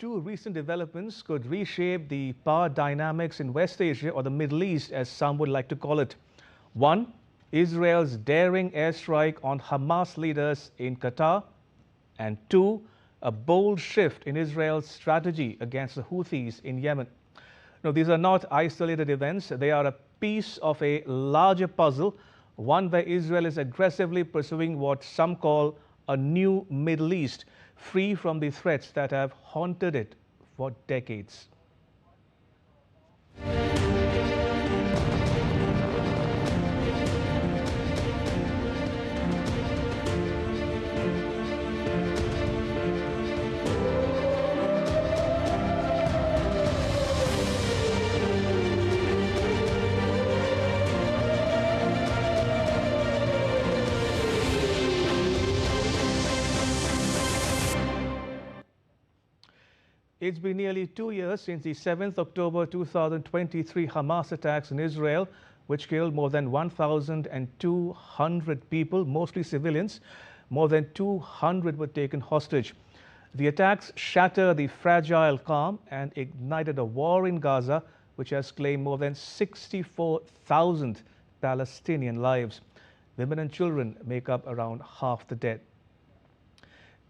Two recent developments could reshape the power dynamics in West Asia, or the Middle East as some would like to call it. One, Israel's daring airstrike on Hamas leaders in Qatar. And two, a bold shift in Israel's strategy against the Houthis in Yemen. Now, these are not isolated events. They are a piece of a larger puzzle, one where Israel is aggressively pursuing what some call a new Middle East, free from the threats that have haunted it for decades. It's been nearly 2 years since the 7th October 2023 Hamas attacks in Israel, which killed more than 1,200 people, mostly civilians. More than 200 were taken hostage. The attacks shattered the fragile calm and ignited a war in Gaza, which has claimed more than 64,000 Palestinian lives. Women and children make up around half the dead.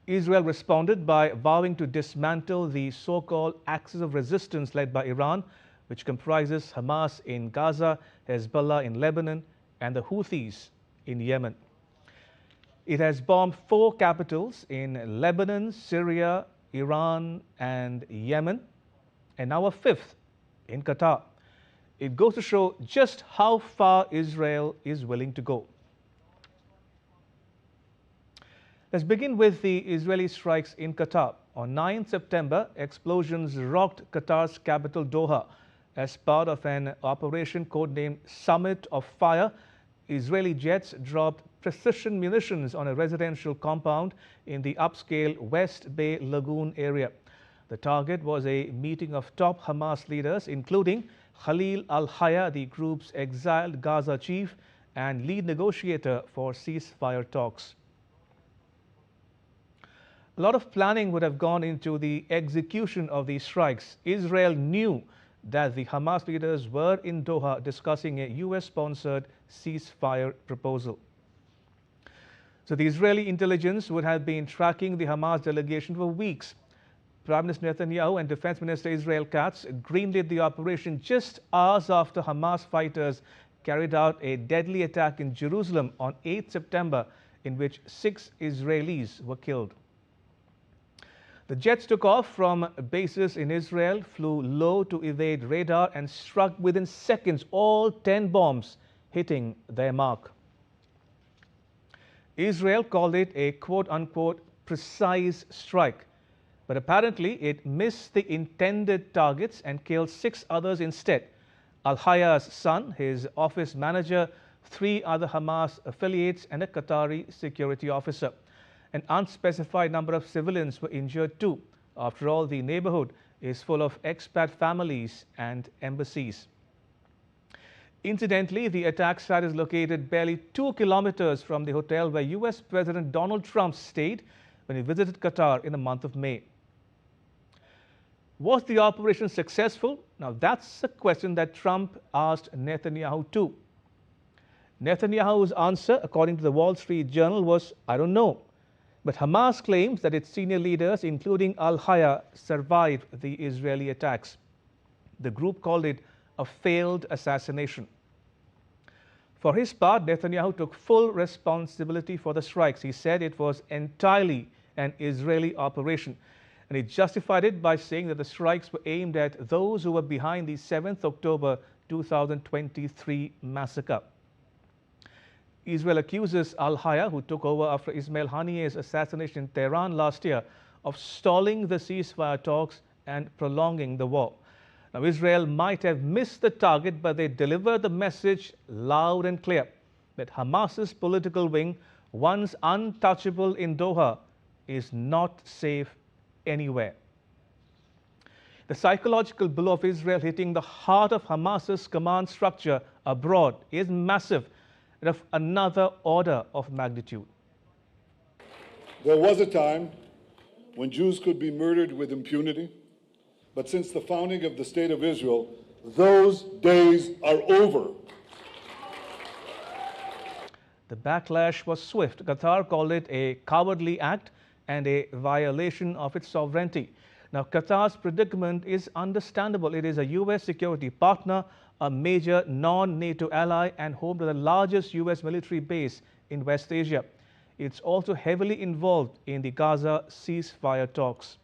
Israel responded by vowing to dismantle the so-called axis of resistance led by Iran, which comprises Hamas in Gaza, Hezbollah in Lebanon, and the Houthis in Yemen. It has bombed 4 capitals in Lebanon, Syria, Iran, and Yemen, and now a 5th in Qatar. It goes to show just how far Israel is willing to go. Let's begin with the Israeli strikes in Qatar. On 9 September, explosions rocked Qatar's capital Doha. As part of an operation codenamed Summit of Fire, Israeli jets dropped precision munitions on a residential compound in the upscale West Bay Lagoon area. The target was a meeting of top Hamas leaders, including Khalil al-Hayya, the group's exiled Gaza chief and lead negotiator for ceasefire talks. A lot of planning would have gone into the execution of these strikes. Israel knew that the Hamas leaders were in Doha discussing a US-sponsored ceasefire proposal. So the Israeli intelligence would have been tracking the Hamas delegation for weeks. Prime Minister Netanyahu and Defense Minister Israel Katz greenlit the operation just hours after Hamas fighters carried out a deadly attack in Jerusalem on 8 September, in which 6 Israelis were killed. The jets took off from bases in Israel, flew low to evade radar, and struck within seconds, all 10 bombs hitting their mark. Israel called it a quote-unquote precise strike, but apparently it missed the intended targets and killed 6 others instead. Al-Hayya's son, his office manager, 3 other Hamas affiliates, and a Qatari security officer. An unspecified number of civilians were injured too. After all, the neighborhood is full of expat families and embassies. Incidentally, the attack site is located barely 2 kilometers from the hotel where US President Donald Trump stayed when he visited Qatar in the month of May. Was the operation successful? Now, that's a question that Trump asked Netanyahu too. Netanyahu's answer, according to the Wall Street Journal, was, "I don't know." But Hamas claims that its senior leaders, including al-Hayya, survived the Israeli attacks. The group called it a failed assassination. For his part, Netanyahu took full responsibility for the strikes. He said it was entirely an Israeli operation, and he justified it by saying that the strikes were aimed at those who were behind the 7th October 2023 massacre. Israel accuses al-Hayya, who took over after Ismail Haniyeh's assassination in Tehran last year, of stalling the ceasefire talks and prolonging the war. Now, Israel might have missed the target, but they delivered the message loud and clear that Hamas's political wing, once untouchable in Doha, is not safe anywhere. The psychological blow of Israel hitting the heart of Hamas's command structure abroad is massive, and of another order of magnitude. There was a time when Jews could be murdered with impunity. But since the founding of the State of Israel, those days are over. The backlash was swift. Qatar called it a cowardly act and a violation of its sovereignty. Now, Qatar's predicament is understandable. It is a U.S. security partner, a major non-NATO ally, and home to the largest U.S. military base in West Asia. It's also heavily involved in the Gaza ceasefire talks.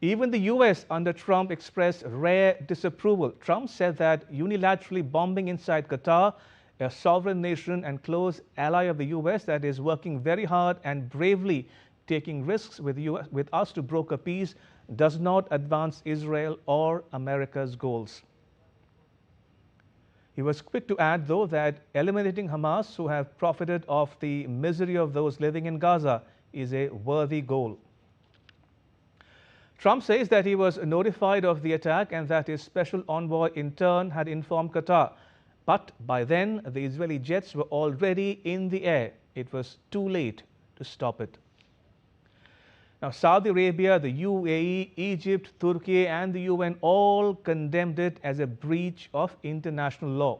Even the U.S. under Trump expressed rare disapproval. Trump said that unilaterally bombing inside Qatar, a sovereign nation and close ally of the U.S. that is working very hard and bravely taking risks with us to broker peace, does not advance Israel or America's goals. He was quick to add, though, that eliminating Hamas, who have profited of the misery of those living in Gaza, is a worthy goal. Trump says that he was notified of the attack and that his special envoy in turn had informed Qatar. But by then, the Israeli jets were already in the air. It was too late to stop it. Now, Saudi Arabia, the UAE, Egypt, Turkey and the UN all condemned it as a breach of international law.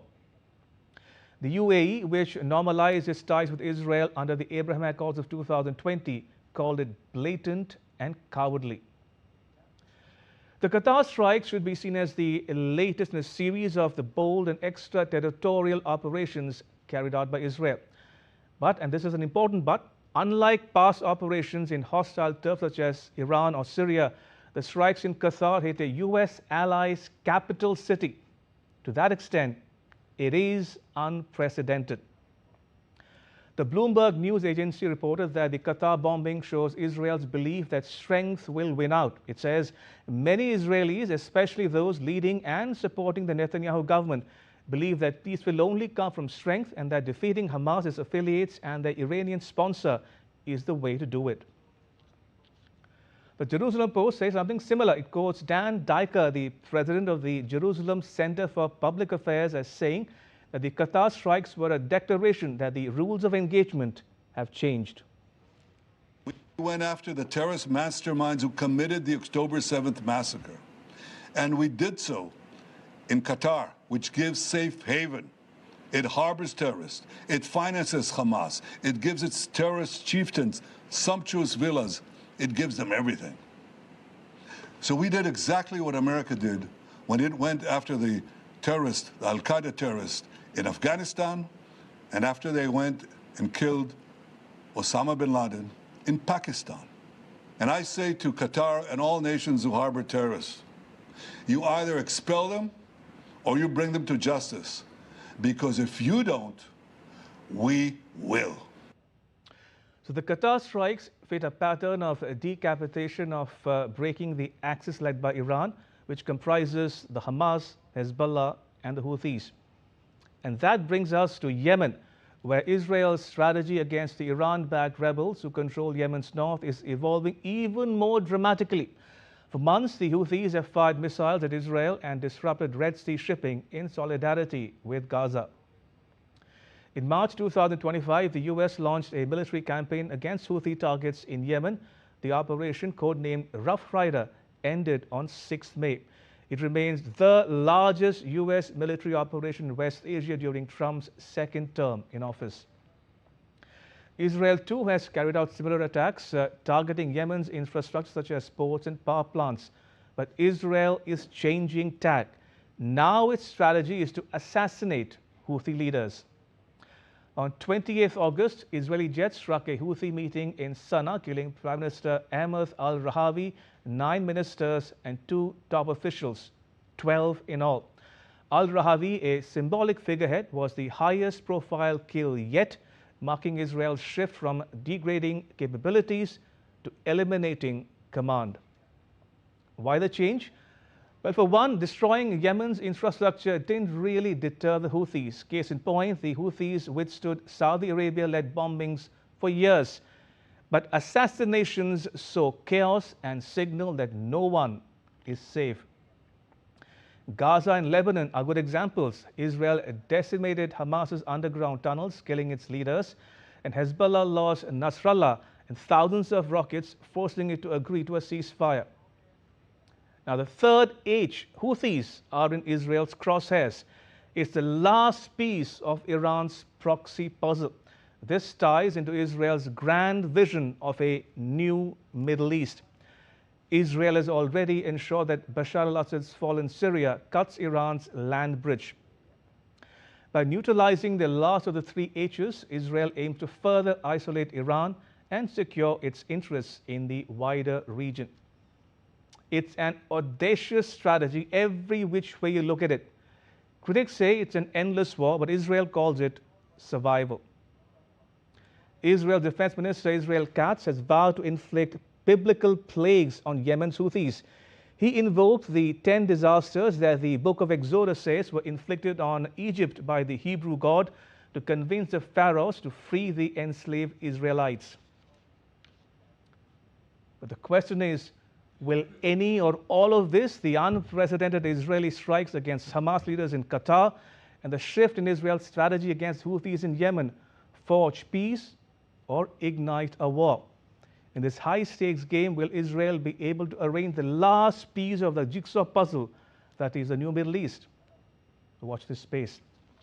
The UAE, which normalized its ties with Israel under the Abraham Accords of 2020, called it blatant and cowardly. The Qatar strike should be seen as the latest in a series of the bold and extraterritorial operations carried out by Israel. But, and this is an important but, unlike past operations in hostile turf such as Iran or Syria, the strikes in Qatar hit a U.S. ally's capital city. To that extent, it is unprecedented. The Bloomberg news agency reported that the Qatar bombing shows Israel's belief that strength will win out. It says many Israelis, especially those leading and supporting the Netanyahu government, believe that peace will only come from strength and that defeating Hamas, its affiliates and the Iranian sponsor is the way to do it. The Jerusalem Post says something similar. It quotes Dan Diker, the president of the Jerusalem Center for Public Affairs, as saying that the Qatar strikes were a declaration that the rules of engagement have changed. We went after the terrorist masterminds who committed the October 7th massacre. And we did so in Qatar, which gives safe haven. It harbors terrorists. It finances Hamas. It gives its terrorist chieftains sumptuous villas. It gives them everything. So we did exactly what America did when it went after the terrorists, the Al-Qaeda terrorists, in Afghanistan, and after they went and killed Osama bin Laden in Pakistan. And I say to Qatar and all nations who harbor terrorists, you either expel them or you bring them to justice. Because if you don't, we will. So the Qatar strikes fit a pattern of decapitation of breaking the axis led by Iran, which comprises the Hamas, Hezbollah and the Houthis. And that brings us to Yemen, where Israel's strategy against the Iran-backed rebels who control Yemen's north is evolving even more dramatically. For months, the Houthis have fired missiles at Israel and disrupted Red Sea shipping in solidarity with Gaza. In March 2025, the U.S. launched a military campaign against Houthi targets in Yemen. The operation, codenamed Rough Rider, ended on 6th May. It remains the largest U.S. military operation in West Asia during Trump's second term in office. Israel, too, has carried out similar attacks, targeting Yemen's infrastructure such as ports and power plants. But Israel is changing tack. Now its strategy is to assassinate Houthi leaders. On 28th August, Israeli jets struck a Houthi meeting in Sana'a, killing Prime Minister Ahmed al-Rahawi, 9 ministers and 2 top officials, 12 in all. Al-Rahawi, a symbolic figurehead, was the highest profile kill yet, marking Israel's shift from degrading capabilities to eliminating command. Why the change? Well, for one, destroying Yemen's infrastructure didn't really deter the Houthis. Case in point, the Houthis withstood Saudi Arabia-led bombings for years. But assassinations sow chaos and signal that no one is safe. Gaza and Lebanon are good examples. Israel decimated Hamas's underground tunnels, killing its leaders, and Hezbollah lost Nasrallah and thousands of rockets, forcing it to agree to a ceasefire. Now, the third H, Houthis, are in Israel's crosshairs. It's the last piece of Iran's proxy puzzle. This ties into Israel's grand vision of a new Middle East. Israel has already ensured that Bashar al-Assad's fall in Syria cuts Iran's land bridge. By neutralizing the last of the three H's, Israel aims to further isolate Iran and secure its interests in the wider region. It's an audacious strategy every which way you look at it. Critics say it's an endless war, but Israel calls it survival. Israel Defense Minister Israel Katz has vowed to inflict biblical plagues on Yemen's Houthis. He invoked the 10 disasters that the book of Exodus says were inflicted on Egypt by the Hebrew God to convince the pharaohs to free the enslaved Israelites. But the question is, will any or all of this, the unprecedented Israeli strikes against Hamas leaders in Qatar and the shift in Israel's strategy against Houthis in Yemen, forge peace or ignite a war? In this high-stakes game, will Israel be able to arrange the last piece of the jigsaw puzzle that is the new Middle East? Watch this space.